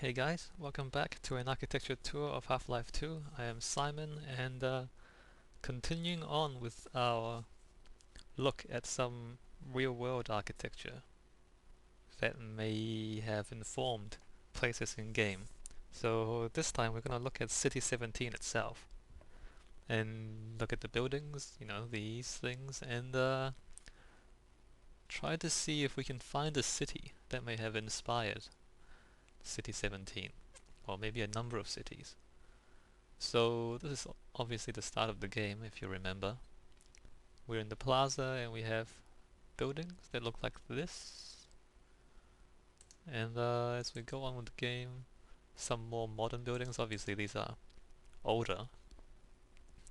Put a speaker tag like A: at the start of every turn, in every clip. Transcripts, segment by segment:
A: Hey guys, welcome back to an architecture tour of Half-Life 2. I am Simon, and continuing on with our look at some real-world architecture that may have informed places in game. So this time we're going to look at City 17 itself and look at the buildings, these things, and try to see if we can find a city that may have inspired City 17, or maybe a number of cities. So this is obviously the start of the game, if you remember. We're in the plaza and we have buildings that look like this. And as we go on with the game, some more modern buildings. Obviously these are older.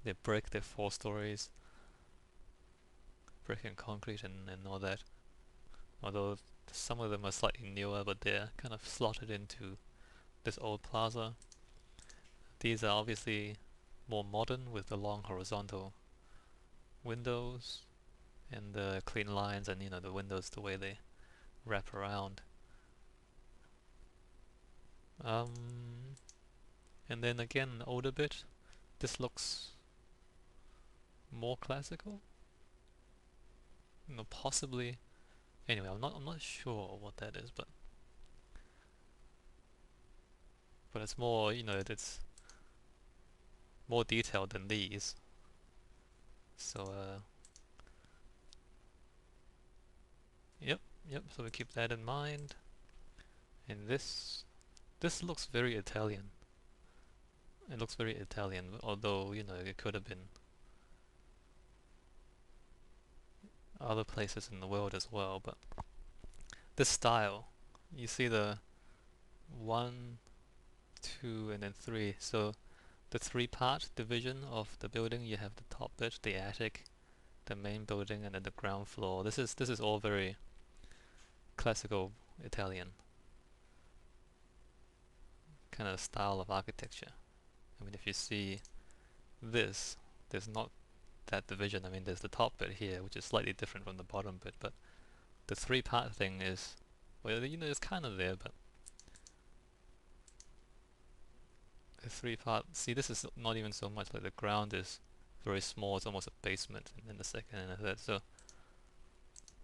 A: They're brick, they're 4 stories, brick and concrete and all that. Although some of them are slightly newer, but they're kind of slotted into this old plaza. These are obviously more modern with the long horizontal windows and the clean lines, and the windows, the way they wrap around. And then again, an older bit. This looks more classical. Possibly. Anyway, I'm not sure what that is, but it's more, it's more detailed than these. So yep, yep. So we keep that in mind. And this looks very Italian. It looks very Italian, although it could have been other places in the world as well. But this style, you see the 1, 2, and then 3. So the 3-part division of the building, you have the top bit, the attic, the main building, and then the ground floor. This is all very classical Italian kind of style of architecture. I mean, if you see this, there's not that division. I mean, there's the top bit here, which is slightly different from the bottom bit, but the 3-part thing is, well, it's kind of there, but the 3-part, see, this is not even so much. Like, the ground is very small, it's almost a basement, and then the second and the third. So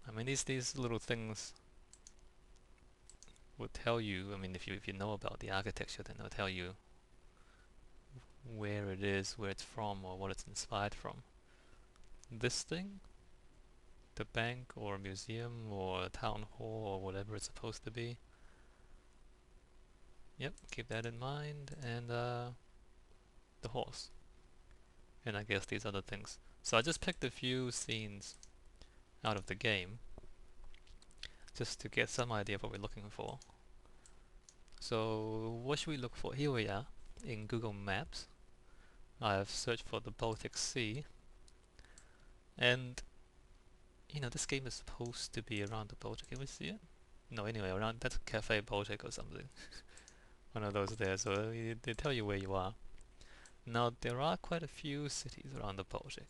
A: I mean, these little things will tell you. I mean, if you know about the architecture, then they'll tell you where it is, where it's from, or what it's inspired from. This thing, the bank or museum or town hall or whatever it's supposed to be. Yep, keep that in mind. And the horse, and I guess these other things. So I just picked a few scenes out of the game just to get some idea of what we're looking for. So what should we look for? Here we are in Google Maps. I have searched for the Baltic Sea, and this game is supposed to be around the Baltic. Can we see it? No, anyway, around, that's Cafe Baltic or something. One of those there, so they tell you where you are. Now there are quite a few cities around the Baltic,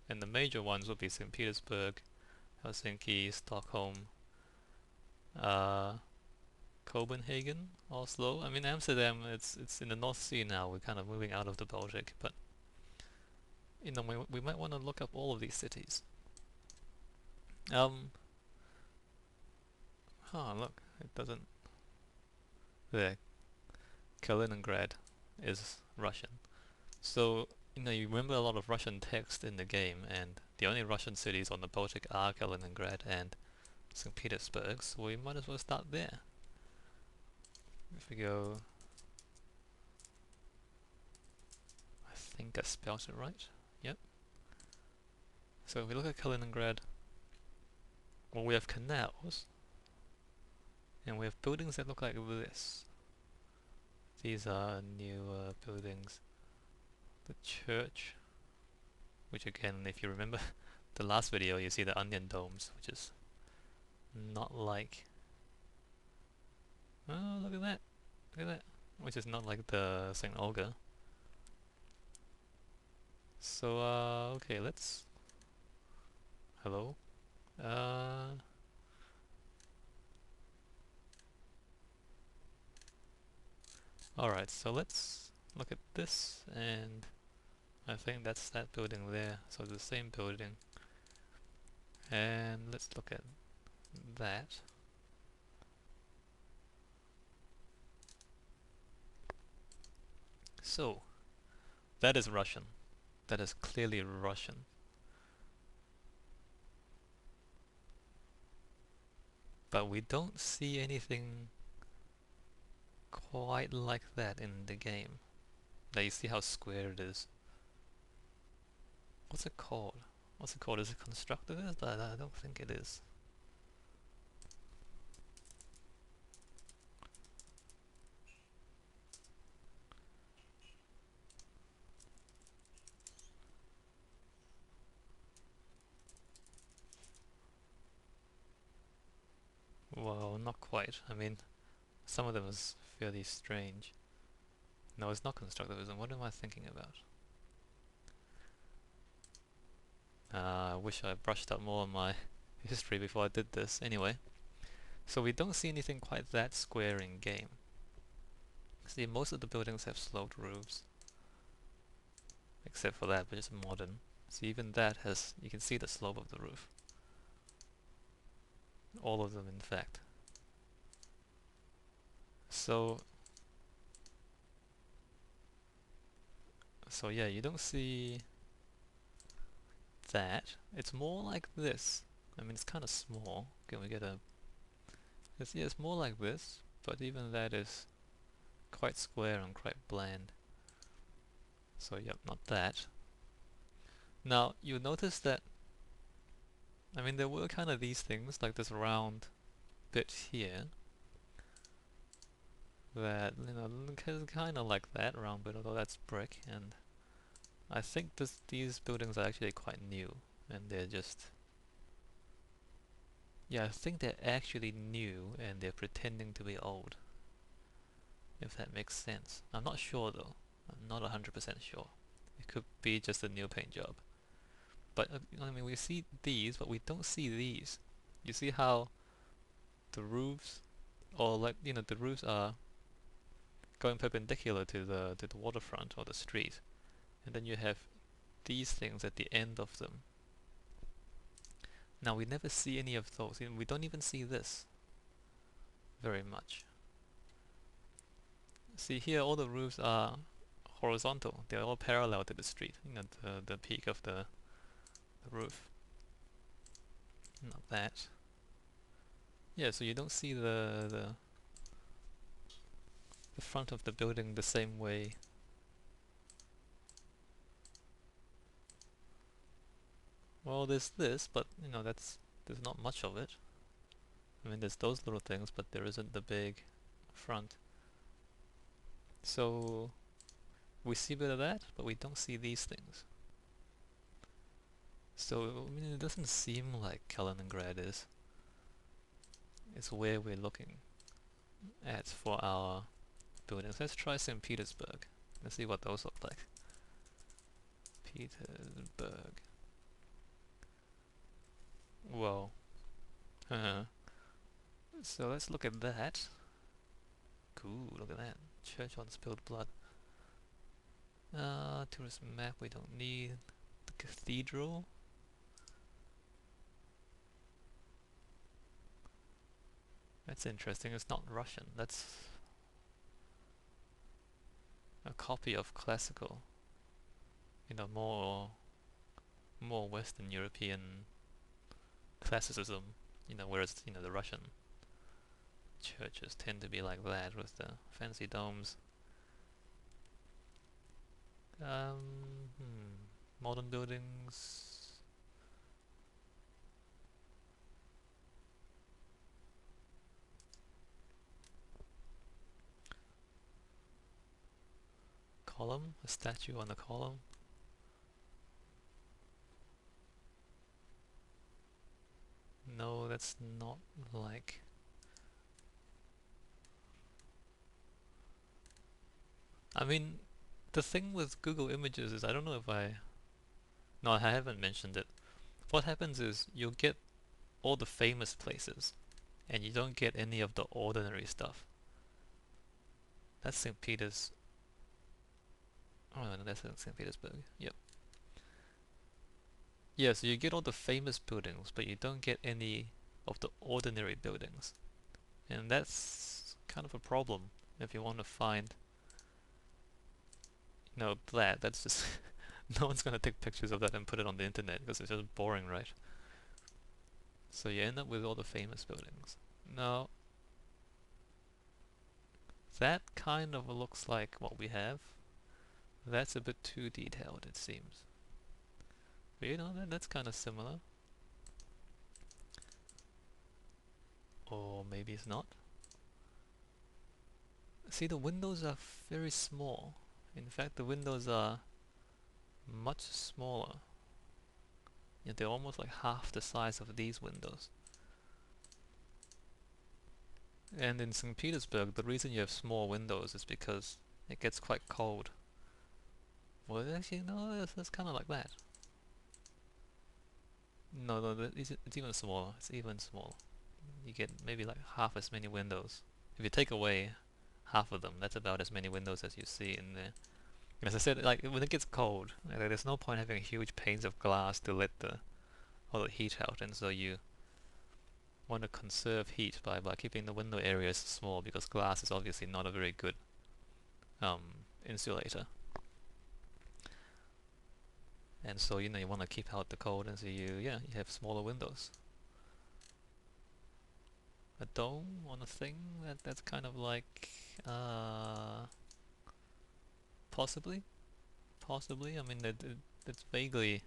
A: and the major ones will be St Petersburg, Helsinki, Stockholm, Copenhagen, Oslo. I mean, Amsterdam, it's in the North Sea now. We're kind of moving out of the Baltic, but we might want to look up all of these cities. Look, it doesn't. There, Kaliningrad is Russian. So you remember a lot of Russian text in the game, and the only Russian cities on the Baltic are Kaliningrad and St Petersburg. So we might as well start there. If we go, I think I spelled it right. Yep. So if we look at Kaliningrad, well, we have canals, and we have buildings that look like this. These are new buildings. The church, which again, if you remember the last video, you see the onion domes, which is not like... Oh, look at that! Look at that! Which is not like the St. Olga. So, okay, let's... Hello? Alright, so let's look at this, and I think that's that building there, so the same building. And let's look at that. So, that is Russian. That is clearly Russian. But we don't see anything quite like that in the game. Now you see how square it is. What's it called? What's it called? Is it constructivist? I don't think it is. Well, not quite. I mean, some of them is fairly strange. No, it's not constructivism. What am I thinking about? I wish I brushed up more on my history before I did this. Anyway, so we don't see anything quite that square in game. See, most of the buildings have sloped roofs, except for that, but it's modern. So even that has, you can see the slope of the roof. All of them, in fact. So yeah, you don't see that. It's more like this. I mean, it's kind of small. Can we get a... yeah, it's more like this, but even that is quite square and quite bland. So yep, not that. Now, you notice that, I mean, there were kind of these things, like this round bit here, that, you know, kind of like that round bit, although that's brick, and I think these buildings are actually quite new, and they're just... yeah, I think they're actually new, and they're pretending to be old. If that makes sense. I'm not sure though. I'm not 100% sure. It could be just a new paint job. But, I mean, we see these, but we don't see these. You see how the roofs, or like, you know, the roofs are going perpendicular to the waterfront or the street. And then you have these things at the end of them. Now, we never see any of those. We don't even see this very much. See here, all the roofs are horizontal. They're all parallel to the street. You know, the peak of the roof. Not that. Yeah, so you don't see the front of the building the same way. Well, there's this, but you know, there's not much of it. I mean, there's those little things, but there isn't the big front. So we see a bit of that, but we don't see these things. So I mean, it doesn't seem like Kaliningrad is. It's where we're looking at for our buildings. Let's try St Petersburg. Let's see what those look like. Petersburg. Whoa. So let's look at that. Cool, look at that. Church on spilled blood. Tourist map we don't need. The cathedral. That's interesting. It's not Russian. That's a copy of classical. You know, more Western European classicism. You know, whereas you know the Russian churches tend to be like that with the fancy domes. Modern buildings. Column, a statue on a column. No, that's not like... I mean, the thing with Google Images is I don't know if I... No, I haven't mentioned it. What happens is you'll get all the famous places and you don't get any of the ordinary stuff. That's St. Peter's. Oh no, that's St. Petersburg. Yep. Yeah, so you get all the famous buildings, but you don't get any of the ordinary buildings. And that's kind of a problem if you want to find, that's just no one's gonna take pictures of that and put it on the internet because it's just boring, right? So you end up with all the famous buildings. Now, that kind of looks like what we have. That's a bit too detailed, it seems. But that's kind of similar. Or maybe it's not. See, the windows are very small. In fact, the windows are much smaller. Yeah, they're almost like half the size of these windows. And in St. Petersburg, the reason you have small windows is because it gets quite cold. Well, actually, no, it's kind of like that. No, it's even smaller. It's even smaller. You get maybe like half as many windows. If you take away half of them, that's about as many windows as you see in there. And as I said, like when it gets cold, like, there's no point having huge panes of glass to let all the heat out, and so you want to conserve heat by keeping the window areas small because glass is obviously not a very good insulator. And so you want to keep out the cold, and so you have smaller windows. A dome on a thing that's kind of like possibly. I mean, it's vaguely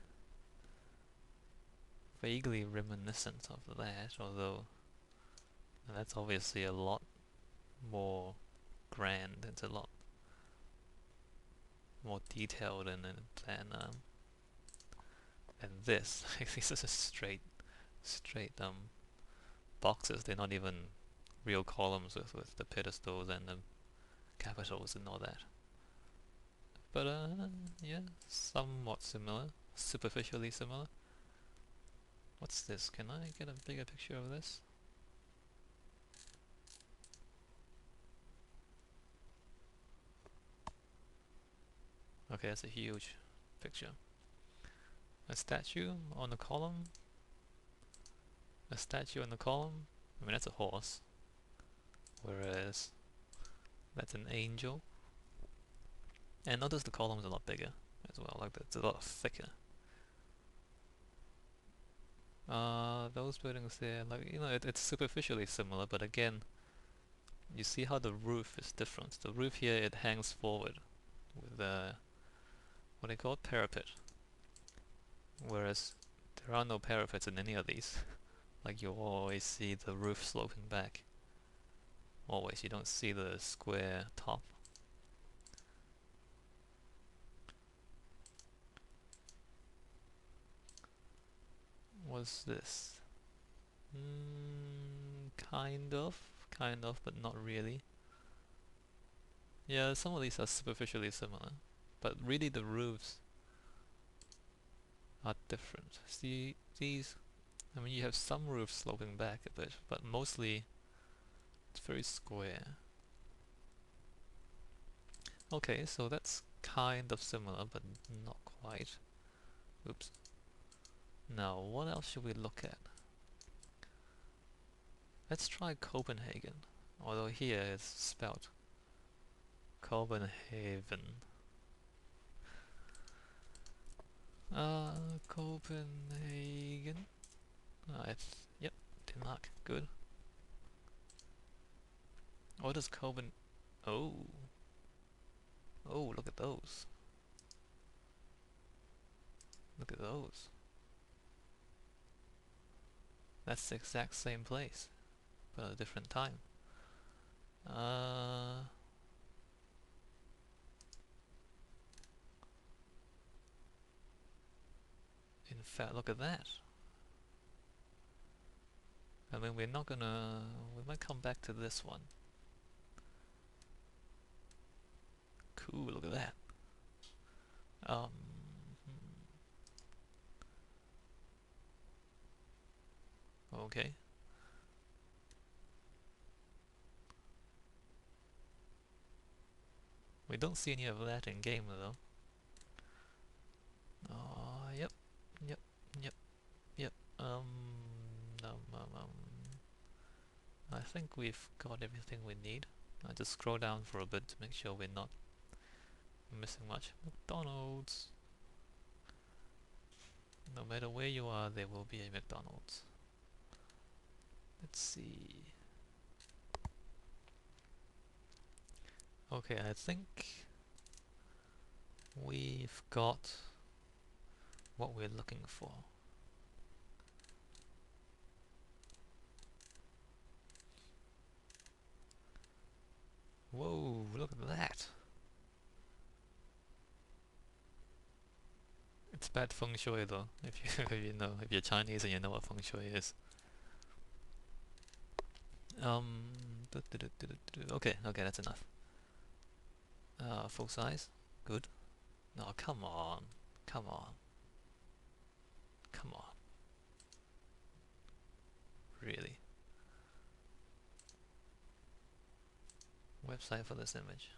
A: reminiscent of that, although that's obviously a lot more grand. It's a lot more detailed than this. These are just straight boxes. They're not even real columns with the pedestals and the capitals and all that. But yeah, somewhat similar, superficially similar. What's this? Can I get a bigger picture of this? Okay, that's a huge picture. A statue on a column. A statue on the column. I mean, that's a horse. Whereas that's an angel. And notice the column's a lot bigger as well. Like it's a lot thicker. Those buildings there, like it's superficially similar, but again, you see how the roof is different. The roof here, it hangs forward with what they call parapet, whereas there are no parapets in any of these. Like you always see the roof sloping back. Always, you don't see the square top. What's this? Kind of, but not really. Yeah, some of these are superficially similar, but really the roofs are different. See, these, I mean, you have some roofs sloping back a bit, but mostly it's very square. Okay, so that's kind of similar, but not quite. Oops. Now, what else should we look at? Let's try Copenhagen, although here it's spelled Copenhagen. Copenhagen. Yep, Denmark. Good. What is Copen? Oh, look at those. Look at those. That's the exact same place, but at a different time. In fact, look at that. I mean, we might come back to this one. Cool, look at that. Okay. We don't see any of that in game though. Oh, yep, yep, yep, yep. Um, I think we've got everything we need. I just scroll down for a bit to make sure we're not missing much. McDonald's. No matter where you are, there will be a McDonald's. Let's see. Okay, I think we've got what we're looking for. Whoa, look at that! It's bad feng shui though, if you if you're Chinese and you know what feng shui is. Okay, that's enough. Full size, good. No, come on, come on, come on. Really? Website for this image.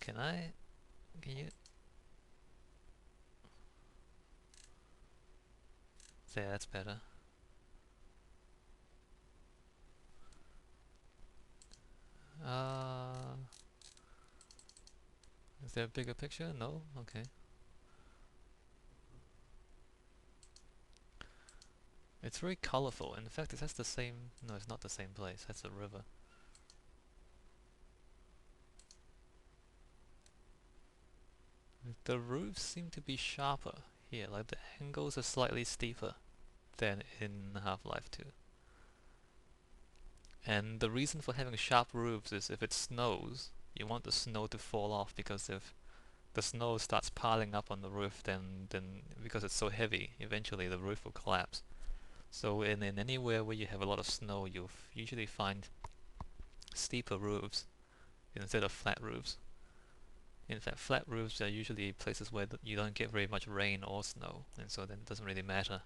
A: Can you? There, that's better. Is there a bigger picture? No? Okay. It's very colorful. In fact, that's the same... No, it's not the same place. That's a river. The roofs seem to be sharper here. Like the angles are slightly steeper than in Half-Life 2. And the reason for having sharp roofs is if it snows, you want the snow to fall off, because if the snow starts piling up on the roof, then because it's so heavy, eventually the roof will collapse. So in anywhere where you have a lot of snow, you'll usually find steeper roofs instead of flat roofs. In fact, flat roofs are usually places where you don't get very much rain or snow, and so then it doesn't really matter.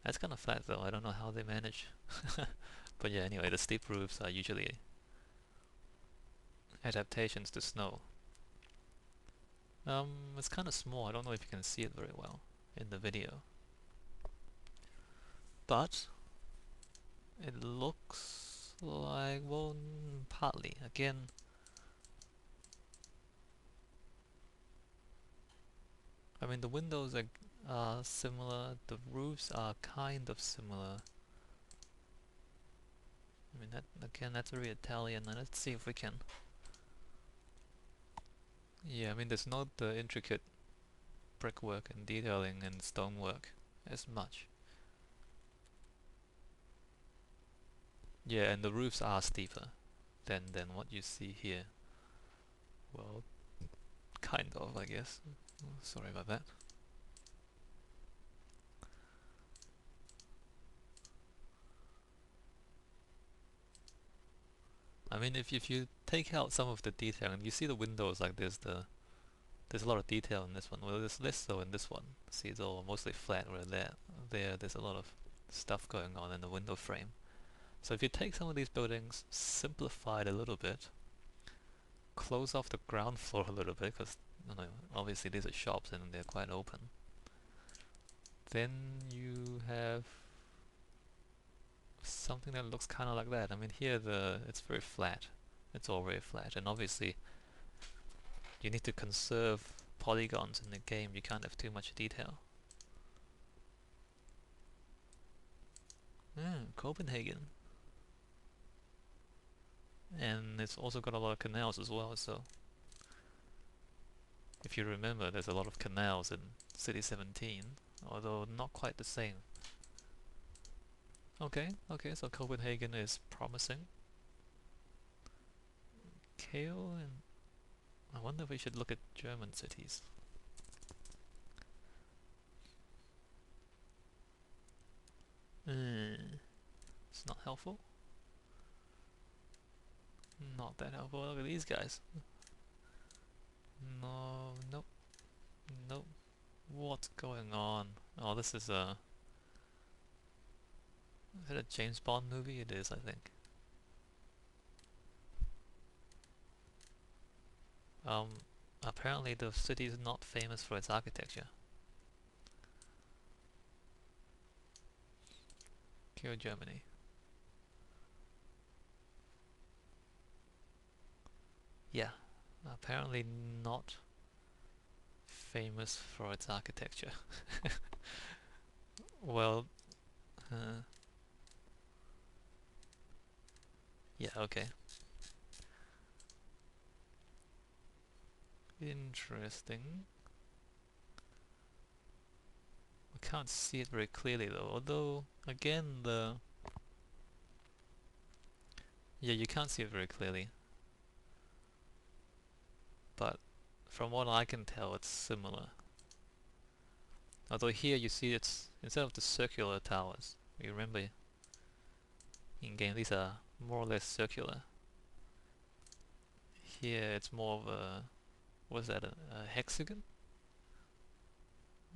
A: That's kind of flat though, I don't know how they manage. But yeah, anyway, the steep roofs are usually adaptations to snow. It's kind of small, I don't know if you can see it very well in the video. But it looks like, well, partly. Again, I mean the windows are similar, the roofs are kind of similar. I mean, again, that's very Italian. Let's see if we can... Yeah, I mean, there's not the intricate brickwork and detailing and stonework as much. Yeah, and the roofs are steeper than what you see here. Well, kind of, I guess. Sorry about that. I mean, if you take out some of the detail, and you see the windows, like there's a lot of detail in this one. Well, there's less so in this one. See, it's all mostly flat, where there's a lot of stuff going on in the window frame. So if you take some of these buildings, simplify it a little bit, close off the ground floor a little bit, because obviously these are shops and they're quite open, then you have something that looks kind of like that. I mean, here it's very flat. It's all very flat, and obviously you need to conserve polygons in the game. You can't have too much detail. Copenhagen. And it's also got a lot of canals as well, so if you remember, there's a lot of canals in City 17, although not quite the same. Okay, so Copenhagen is promising. Kale, and I wonder if we should look at German cities. It's not helpful. Not that helpful. Look at these guys. No, nope, nope. What's going on? Oh, this is Is it a James Bond movie? It is, I think. Um, Apparently the city is not famous for its architecture. Kill Germany. Yeah, apparently not famous for its architecture. Well, uh, yeah, okay. Interesting. We can't see it very clearly though, although, again, yeah, you can't see it very clearly, but from what I can tell, it's similar. Although here you see it's, instead of the circular towers, you remember in game these are more or less circular. Here it's more of a, was that a hexagon?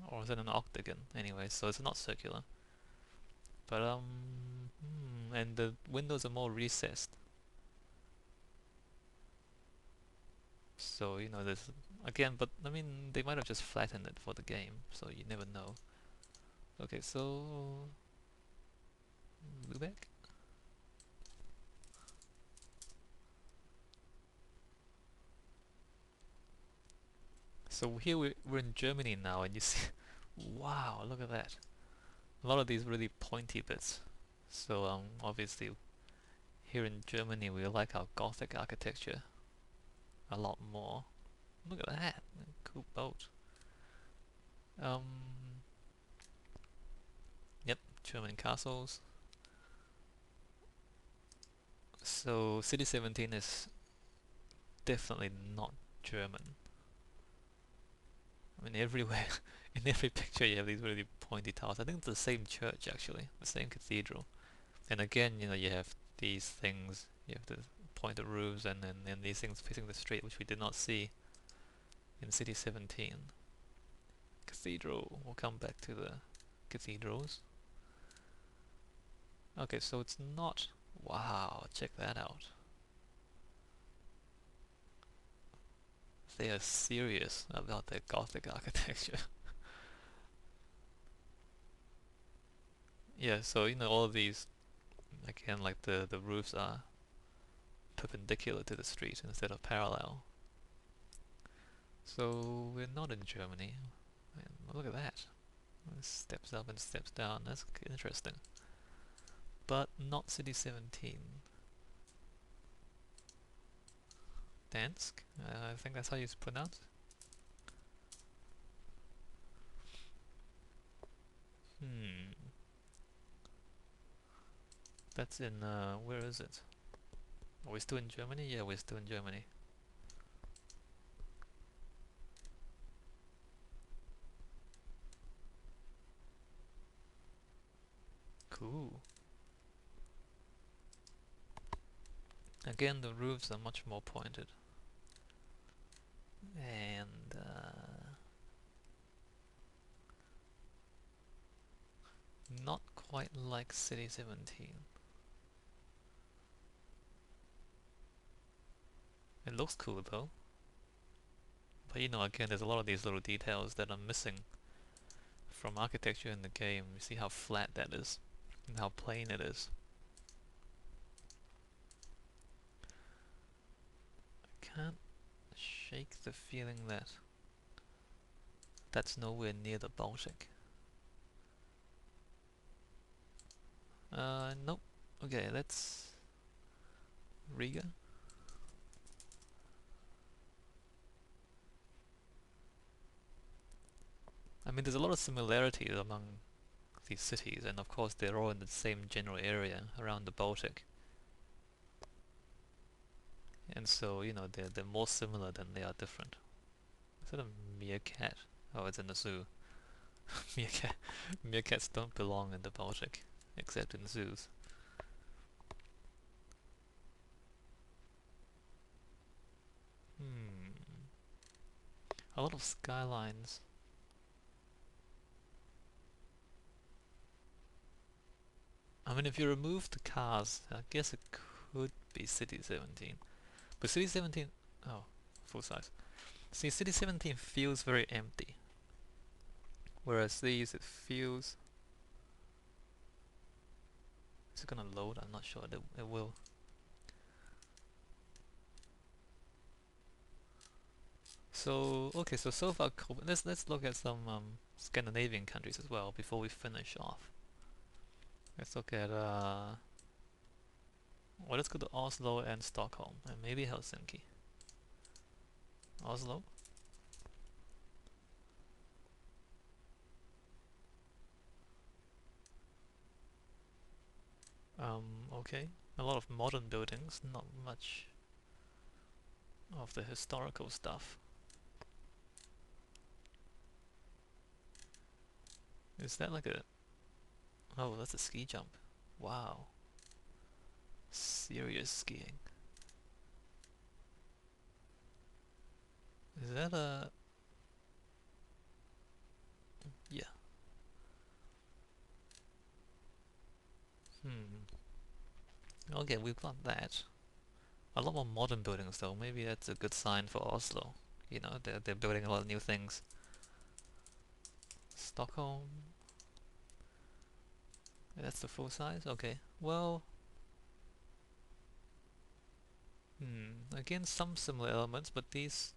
A: Or is it an octagon? Anyway, so it's not circular. But and the windows are more recessed. So, you know, there's, again, but I mean, they might have just flattened it for the game, so you never know. Okay, so Lubeck? So here we're in Germany now, and you see, wow, look at that. A lot of these really pointy bits. So obviously here in Germany we like our Gothic architecture a lot more. Look at that, cool boat. Um, yep, German castles. So City 17 is definitely not German. I mean, everywhere, in every picture you have these really pointy towers. I think it's the same church actually, the same cathedral. And again, you know, you have these things, you have the pointed roofs and these things facing the street, which we did not see in City 17. Cathedral, we'll come back to the cathedrals. Okay, so it's not, wow, check that out. They are serious about their Gothic architecture. Yeah, so you know all of these, again, like the roofs are perpendicular to the street instead of parallel. So we're not in Germany. And look at that. It steps up and steps down. That's interesting. But not City 17. Dansk? I think that's how you pronounce it. Hmm. That's in, where is it? Are we still in Germany? Yeah, we're still in Germany. Cool. Again, the roofs are much more pointed. And, not quite like City 17. It looks cool though. But you know, again, there's a lot of these little details that are missing from architecture in the game. You see how flat that is, and how plain it is. I can't shake the feeling that that's nowhere near the Baltic. Nope. Okay, let's Riga. I mean, there's a lot of similarities among these cities, and of course they're all in the same general area around the Baltic. And so, you know, they're more similar than they are different. Is that a meerkat? Oh, it's in the zoo. Meerkats don't belong in the Baltic, except in zoos. Hmm. A lot of skylines. I mean, if you remove the cars, I guess it could be City 17. But City 17... Oh, full size. See, City 17 feels very empty. Whereas these, it feels... Is it gonna load? I'm not sure. It will. So, okay, so far, let's look at some Scandinavian countries as well before we finish off. Let's look at, well, let's go to Oslo and Stockholm, and maybe Helsinki. Oslo. Okay. A lot of modern buildings, not much of the historical stuff. Is that like a... Oh, that's a ski jump. Wow. Serious skiing. Is that a... Yeah. Okay, we've got that. A lot more modern buildings though. Maybe that's a good sign for Oslo. You know, they're building a lot of new things. Stockholm. That's the full size? Okay. Well... Again, some similar elements, but these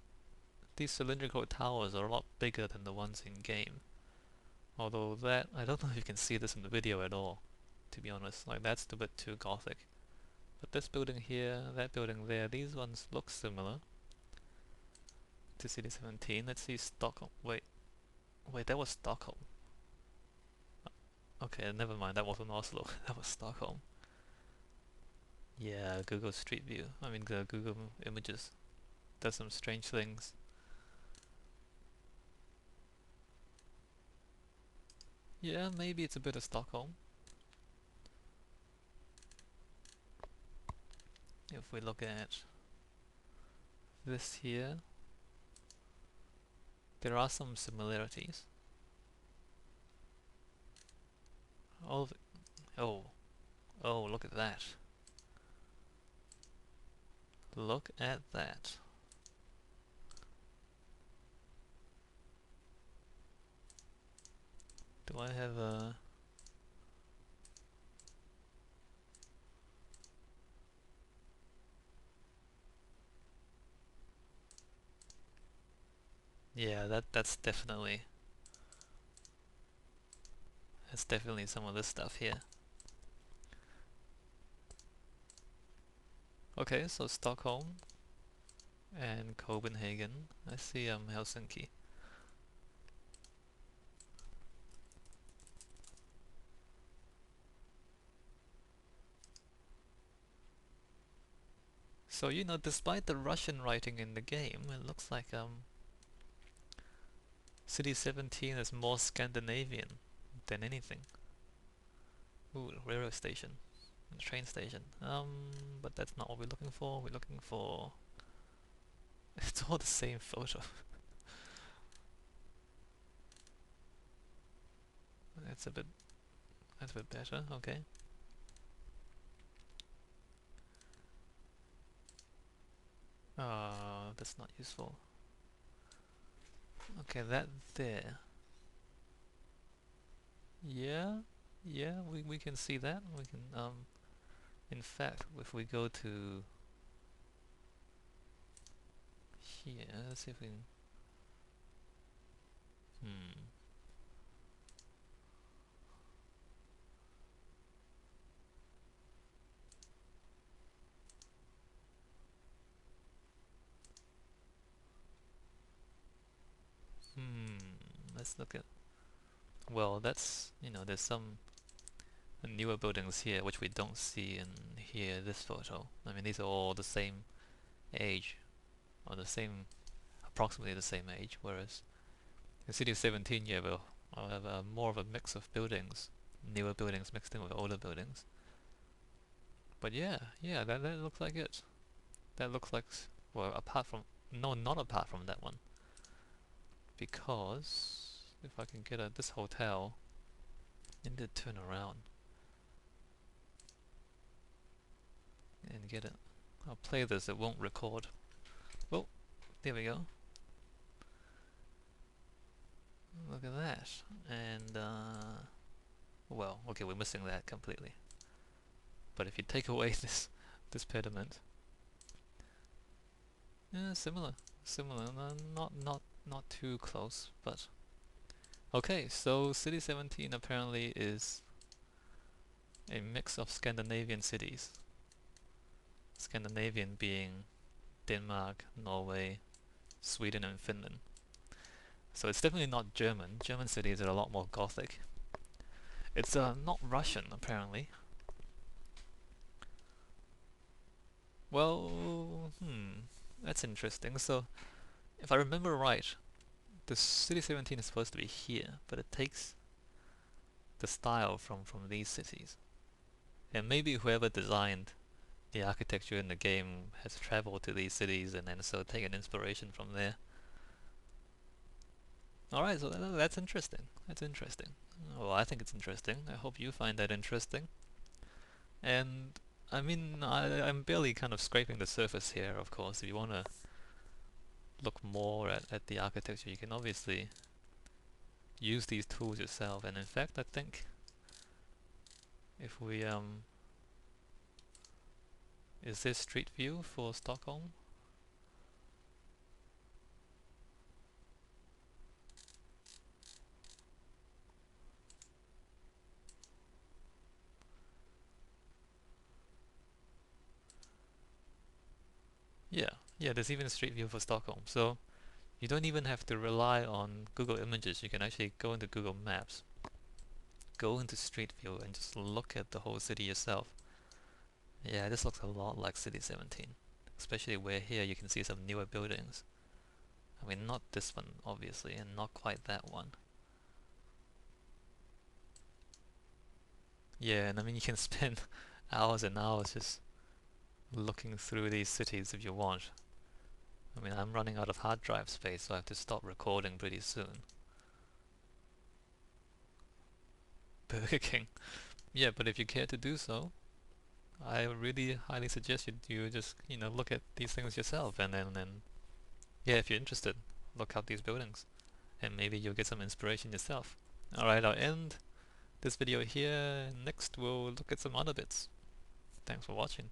A: cylindrical towers are a lot bigger than the ones in game. Although that, I don't know if you can see this in the video at all, to be honest. Like, that's a bit too gothic. But this building here, that building there, these ones look similar to City 17. Let's see Stockholm. Wait, that was Stockholm. Okay, never mind, that wasn't Oslo. That was Stockholm. Yeah, Google Street View. I mean, the Google Images does some strange things. Yeah, maybe it's a bit of Stockholm. If we look at this here, there are some similarities. All of it. Oh, look at that. Look at that. Do I have a... Yeah, that's definitely some of this stuff here. Okay, so Stockholm and Copenhagen. I see Helsinki. So, you know, despite the Russian writing in the game, it looks like City 17 is more Scandinavian than anything. Ooh, railway station. Train station. But that's not what we're looking for. We're looking for... It's all the same photo. That's a bit better, okay. That's not useful. Okay, that there. Yeah, we can see that. We can, in fact, if we go to here, let's see if we can, let's look at, well, that's, you know, there's some newer buildings here which we don't see in here, this photo. I mean, these are all the same age, or the same, approximately the same age, whereas in City 17 you have more of a mix of buildings, newer buildings mixed in with older buildings. But yeah, that looks like it. That looks like, well, apart from, no, not apart from that one. Because if I can get this hotel, I need to turn around. and get it. I'll play this, it won't record. Oh, there we go. Look at that. And, well, okay, we're missing that completely. But if you take away this pediment, yeah, similar. Not too close, but okay. So City 17 apparently is a mix of Scandinavian cities. Scandinavian being Denmark, Norway, Sweden, and Finland. So it's definitely not German. German cities are a lot more Gothic. It's not Russian apparently. Well, that's interesting. So if I remember right, the City 17 is supposed to be here, but it takes the style from these cities. And maybe whoever designed the architecture in the game has traveled to these cities and then so taken inspiration from there. Alright, so that's interesting. That's interesting. Well, I think it's interesting. I hope you find that interesting. And I mean, I'm barely kind of scraping the surface here, of course. If you want to look more at the architecture, you can obviously use these tools yourself. And in fact, I think if we is this Street View for Stockholm? Yeah, yeah, there's even a Street View for Stockholm. So you don't even have to rely on Google Images. You can actually go into Google Maps, go into Street View, and just look at the whole city yourself. Yeah, this looks a lot like City 17, especially where here you can see some newer buildings. I mean, not this one, obviously, and not quite that one. Yeah, and I mean, you can spend hours and hours just looking through these cities if you want. I mean, I'm running out of hard drive space, so I have to stop recording pretty soon. Burger King. Yeah, but if you care to do so, I really highly suggest you just, look at these things yourself, and then, yeah, if you're interested, look up these buildings, and maybe you'll get some inspiration yourself. Alright, I'll end this video here. Next, we'll look at some other bits. Thanks for watching.